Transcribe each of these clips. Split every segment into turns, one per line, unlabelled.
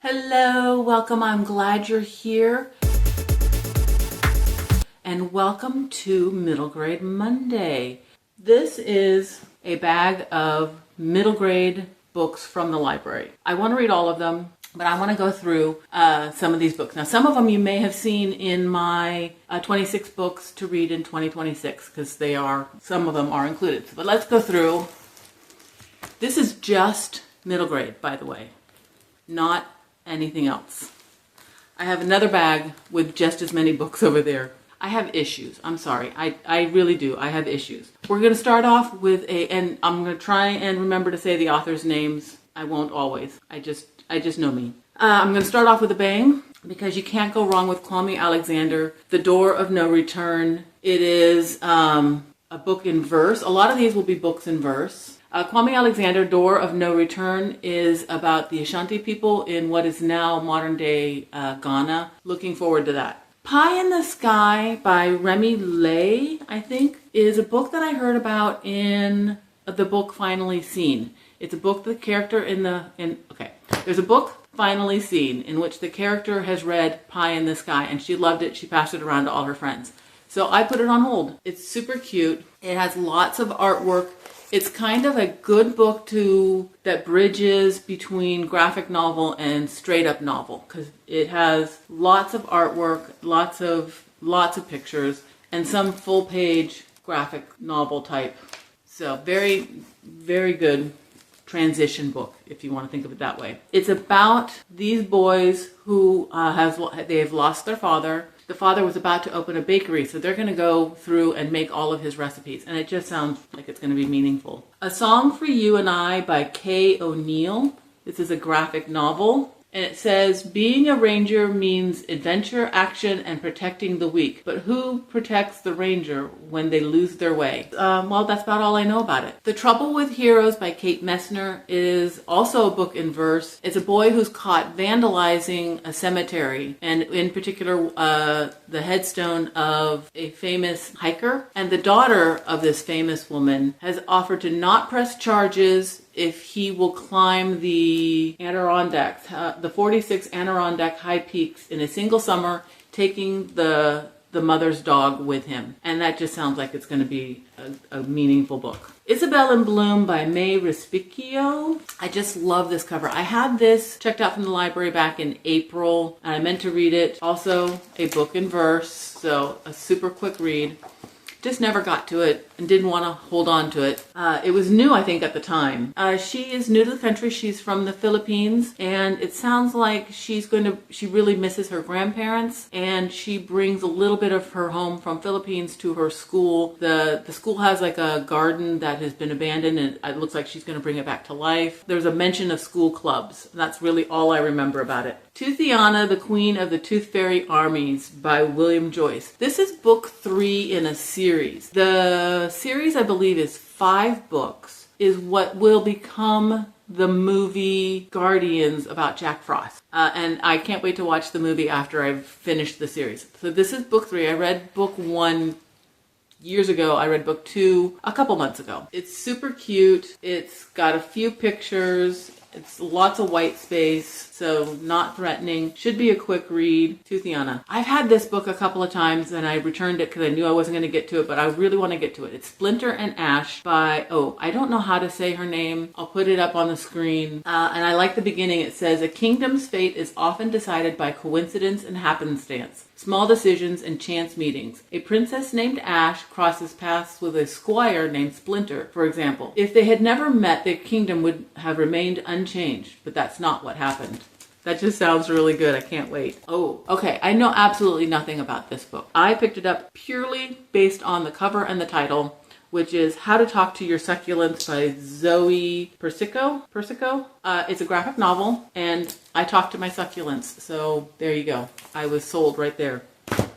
Hello, welcome. I'm glad you're here. And welcome to Middle Grade Monday. This is a bag of middle grade books from the library. I want to read all of them, but I want to go through some of these books. Now, some of them you may have seen in my 26 books to read in 2026 because some of them are included. But let's go through. This is just middle grade, by the way, not anything else. I have another bag with just as many books over there. I have issues. I'm sorry. I really do. I have issues. We're going to start off with and I'm going to try and remember to say the author's names. I won't always. I just know me. I'm going to start off with a bang because you can't go wrong with Kwame Alexander, The Door of No Return. It is a book in verse. A lot of these will be books in verse. Kwame Alexander, Door of No Return, is about the Ashanti people in what is now modern-day Ghana. Looking forward to that. Pie in the Sky by Remy Lay, I think, is a book that I heard about in the book Finally Seen. It's a book the character there's a book Finally Seen in which the character has read Pie in the Sky and she loved it. She passed it around to all her friends. So I put it on hold. It's super cute. It has lots of artwork. It's kind of a good book that bridges between graphic novel and straight up novel because it has lots of artwork, lots of pictures, and some full page graphic novel type. So very, very good transition book if you want to think of it that way. It's about these boys who they have lost their father. The father was about to open a bakery, so they're going to go through and make all of his recipes, and it just sounds like it's going to be meaningful. A Song for You and I by Kay O'Neill. This is a graphic novel, and it says, being a ranger means adventure, action, and protecting the weak. But who protects the ranger when they lose their way? Well, that's about all I know about it. The Trouble with Heroes by Kate Messner is also a book in verse. It's a boy who's caught vandalizing a cemetery, and in particular, the headstone of a famous hiker. And the daughter of this famous woman has offered to not press charges if he will climb the Adirondacks, the 46 Adirondack high peaks in a single summer, taking the mother's dog with him. And that just sounds like it's going to be a meaningful book. Isabel in Bloom by May Respicchio. I just love this cover. I had this checked out from the library back in April, and I meant to read it. Also a book in verse, so a super quick read. Just never got to it and didn't want to hold on to it. It was new, I think, at the time. She is new to the country. She's from the Philippines, and it sounds like she really misses her grandparents, and she brings a little bit of her home from Philippines to her school. The school has like a garden that has been abandoned, and it looks like she's going to bring it back to life. There's a mention of school clubs. That's really all I remember about it. Toothiana, the Queen of the Tooth Fairy Armies by William Joyce. This is book 3 in a series. The series, I believe, is 5 books, is what will become the movie Guardians about Jack Frost. And I can't wait to watch the movie after I've finished the series. So this is book 3. I read book 1 years ago. I read book 2 a couple months ago. It's super cute. It's got a few pictures. It's lots of white space, so not threatening. Should be a quick read. Toothiana. I've had this book a couple of times and I returned it because I knew I wasn't going to get to it, but I really want to get to it. It's Splinter and Ash by, I don't know how to say her name. I'll put it up on the screen. And I like the beginning. It says, a kingdom's fate is often decided by coincidence and happenstance, small decisions and chance meetings. A princess named Ash crosses paths with a squire named Splinter, for example. If they had never met, their kingdom would have remained unchanged, but that's not what happened. That just sounds really good. I can't wait. Oh, okay. I know absolutely nothing about this book. I picked it up purely based on the cover and the title, which is How to Talk to Your Succulents by Zoe Persico. It's a graphic novel, and I talk to my succulents. So there you go. I was sold right there.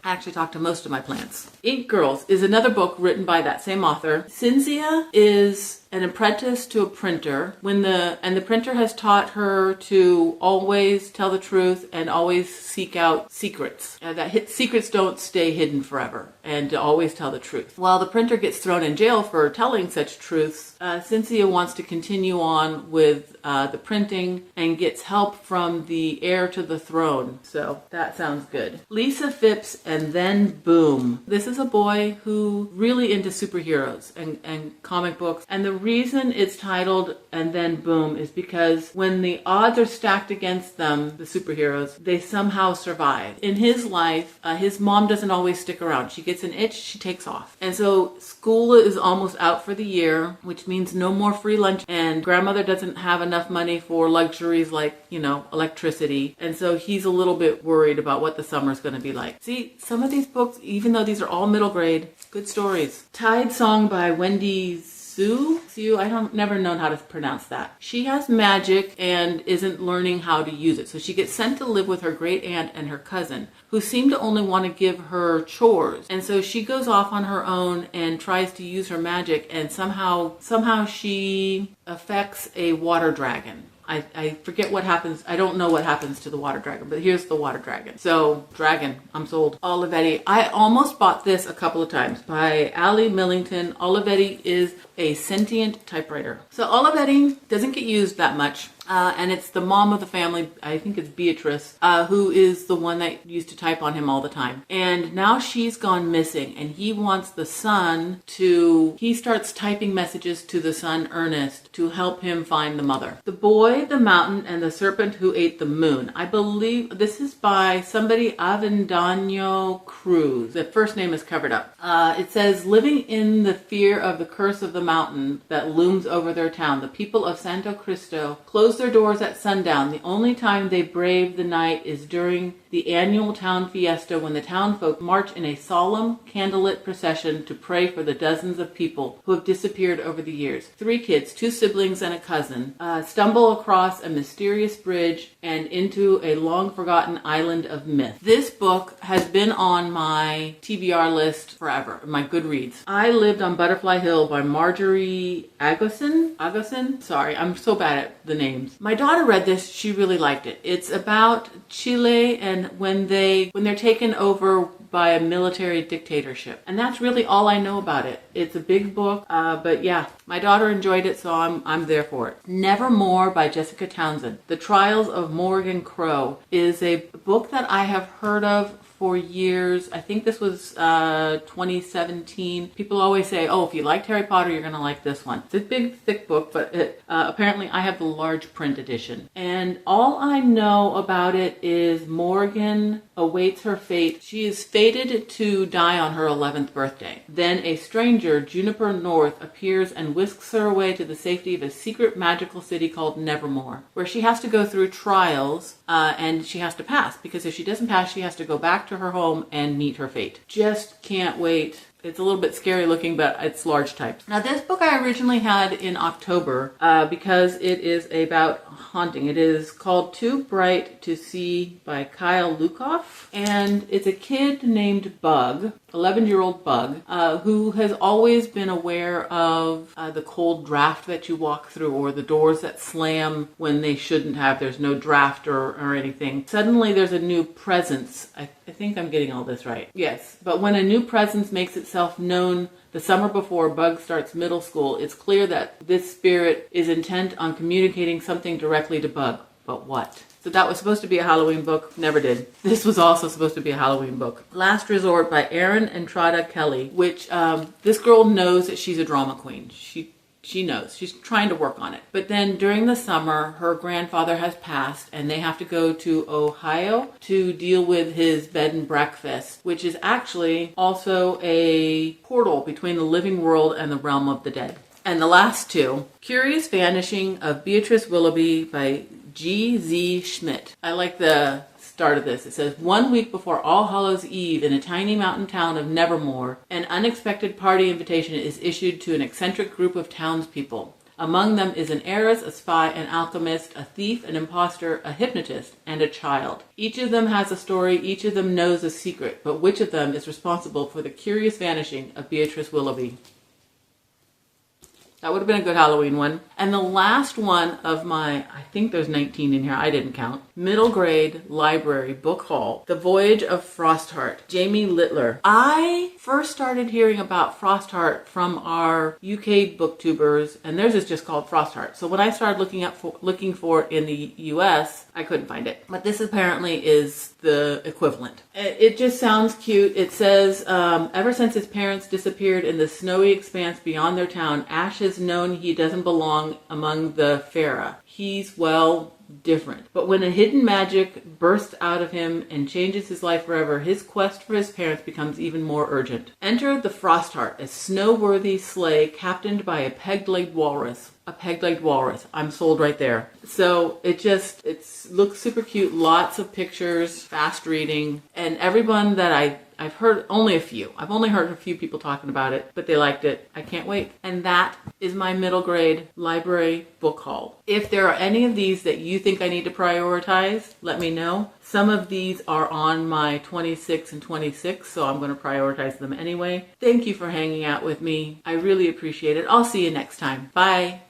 I actually talk to most of my plants. Ink Girls is another book written by that same author. Cinzia is an apprentice to a printer and the printer has taught her to always tell the truth and always seek out secrets. Secrets don't stay hidden forever, and to always tell the truth. While the printer gets thrown in jail for telling such truths, Cynthia wants to continue on with the printing and gets help from the heir to the throne. So that sounds good. Lisa Phipps and Then Boom. This is a boy who really into superheroes and comic books. And the reason it's titled And Then Boom is because when the odds are stacked against them, the superheroes, they somehow survive. In his life, his mom doesn't always stick around. She gets an itch, she takes off. And so school is almost out for the year, which means no more free lunch. And grandmother doesn't have enough money for luxuries like, electricity. And so he's a little bit worried about what the summer's going to be like. See, some of these books, even though these are all middle grade, good stories. Tide Song by Wendy Sue, I don't never known how to pronounce that. She has magic and isn't learning how to use it. So she gets sent to live with her great aunt and her cousin, who seem to only want to give her chores. And so she goes off on her own and tries to use her magic, and somehow she affects a water dragon. I forget what happens. I don't know what happens to the water dragon, but here's the water dragon. So, dragon, I'm sold. Olivetti. I almost bought this a couple of times by Ali Millington. Olivetti is a sentient typewriter. So Olivetti doesn't get used that much. And it's the mom of the family, I think it's Beatrice, who is the one that used to type on him all the time. And now she's gone missing, and he wants the son he starts typing messages to the son Ernest to help him find the mother. The Boy, the Mountain, and the Serpent Who Ate the Moon. I believe this is by somebody, Avendano Cruz. The first name is covered up. It says, living in the fear of the curse of the mountain that looms over their town, the people of Santo Cristo close their doors at sundown. The only time they brave the night is during the annual town fiesta, when the townfolk march in a solemn candlelit procession to pray for the dozens of people who have disappeared over the years. 3 kids, 2 siblings and a cousin, stumble across a mysterious bridge and into a long-forgotten island of myth. This book has been on my TBR list forever, my Goodreads. I Lived on Butterfly Hill by Marjorie Agosin? Sorry, I'm so bad at the names. My daughter read this. She really liked it. It's about Chile and when they're taken over by a military dictatorship. And that's really all I know about it. It's a big book, but yeah, my daughter enjoyed it, so I'm there for it. Nevermore by Jessica Townsend. The Trials of Morgan Crow is a book that I have heard of for years. I think this was 2017. People always say, oh, if you liked Harry Potter, you're going to like this one. It's a big, thick book, but apparently I have the large print edition. And all I know about it is Morgan awaits her fate. She is fated to die on her 11th birthday. Then a stranger, Juniper North, appears and whisks her away to the safety of a secret magical city called Nevermore, where she has to go through trials and she has to pass, because if she doesn't pass, she has to go back to her home and meet her fate. Just can't wait. It's a little bit scary looking, but it's large type. Now, this book I originally had in October because it is about haunting. It is called Too Bright to See by Kyle Lukoff. And it's a kid named Bug, 11-year-old Bug, who has always been aware of the cold draft that you walk through, or the doors that slam when they shouldn't have. There's no draft or anything. Suddenly there's a new presence. I think I'm getting all this right. Yes. But when a new presence makes itself known the summer before Bug starts middle school, it's clear that this spirit is intent on communicating something directly to Bug. But what? So that was supposed to be a Halloween book. Never did. This was also supposed to be a Halloween book. Last Resort by Erin Entrada Kelly, which this girl knows that she's a drama queen. She knows. She's trying to work on it. But then during the summer, her grandfather has passed and they have to go to Ohio to deal with his bed and breakfast, which is actually also a portal between the living world and the realm of the dead. And the last 2, Curious Vanishing of Beatrice Willoughby by G.Z. Schmidt. I like the start of this. It says, 1 week before All Hallows Eve in a tiny mountain town of Nevermore, an unexpected party invitation is issued to an eccentric group of townspeople. Among them is an heiress, a spy, an alchemist, a thief, an imposter, a hypnotist, and a child. Each of them has a story, each of them knows a secret, but which of them is responsible for the curious vanishing of Beatrice Willoughby? That would have been a good Halloween one. And the last one of my, I think there's 19 in here, I didn't count, middle grade library book haul, The Voyage of Frostheart, Jamie Littler. I first started hearing about Frostheart from our UK booktubers, and theirs is just called Frostheart. So when I started looking for it in the US, I couldn't find it. But this apparently is the equivalent. It just sounds cute. It says, ever since his parents disappeared in the snowy expanse beyond their town, Ash has known he doesn't belong among the Fera. He's, well, different. But when a hidden magic bursts out of him and changes his life forever, his quest for his parents becomes even more urgent. Enter the Frostheart, a snow-worthy sleigh captained by a peg-legged walrus. A peg-legged walrus. I'm sold right there. So it looks super cute. Lots of pictures, fast reading, and everyone that I've heard only a few. I've only heard a few people talking about it, but they liked it. I can't wait. And that is my middle grade library book haul. If there are any of these that you think I need to prioritize, let me know. Some of these are on my 26 and 26, so I'm going to prioritize them anyway. Thank you for hanging out with me. I really appreciate it. I'll see you next time. Bye.